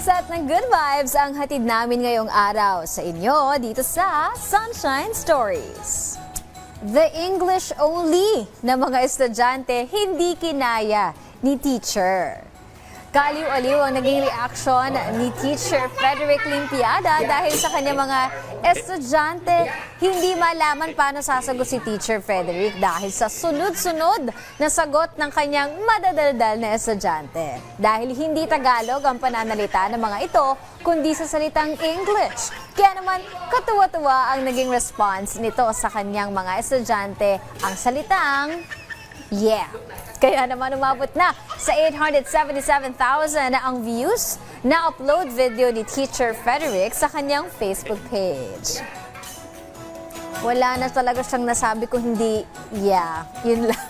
set ng good vibes ang hatid namin ngayong araw sa inyo dito sa Sunshine Stories. The English only na mga estudyante hindi kinaya ni teacher. Kaliw-aliw ang naging reaksyon ni Teacher Frederick Limpiada dahil sa kanyang mga estudyante hindi malaman paano sasagot si Teacher Frederick dahil sa sunod-sunod na sagot ng kanyang madadaldal na estudyante. Dahil hindi Tagalog ang pananalita ng mga ito, kundi sa salitang English. Kaya naman katuwa-tuwa ang naging response nito sa kanyang mga estudyante, ang salitang yeah. Kaya naman umabot na sa 877,000 ang views na upload video ni Teacher Frederick sa kanyang Facebook page. Wala na talaga siyang nasabi kung hindi, yeah, yun lang.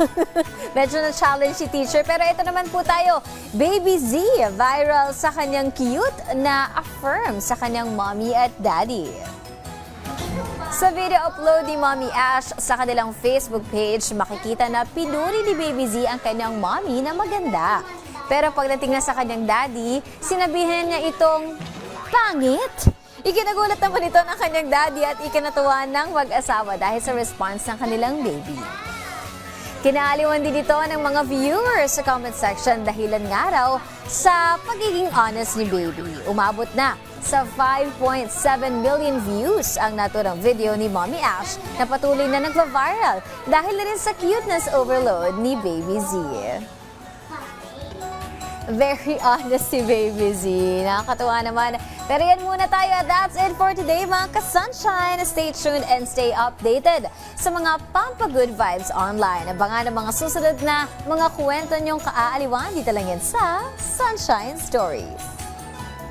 Medyo na-challenge si Teacher. Pero ito naman po tayo, Baby Z, viral sa kanyang cute na affirm sa kanyang mommy at daddy. Sa video upload ni Mommy Ash sa kanilang Facebook page, makikita na pinuri ni Baby Z ang kanyang mommy na maganda. Pero pagdating na sa kanyang daddy, sinabihan niya itong pangit. Ikinagulat naman ito ng kanyang daddy at ikinatuwa ng mag-asawa dahil sa response ng kanilang baby. Kinaaliwan din ito ng mga viewers sa comment section dahilan nga raw sa pagiging honest ni Baby. Umabot na sa 5.7 million views ang naturang video ni Mommy Ash na patuloy na nagva-viral dahil na rin sa cuteness overload ni Baby Z. Very honest si Baby Z. Nakakatuwa naman. Pero yan muna tayo. That's it for today mga ka-sunshine. Stay tuned and stay updated sa mga Pampa-Good Vibes online. Abangan ang mga susunod na mga kwento niyong kaaaliwan dito lang yan sa Sunshine Stories.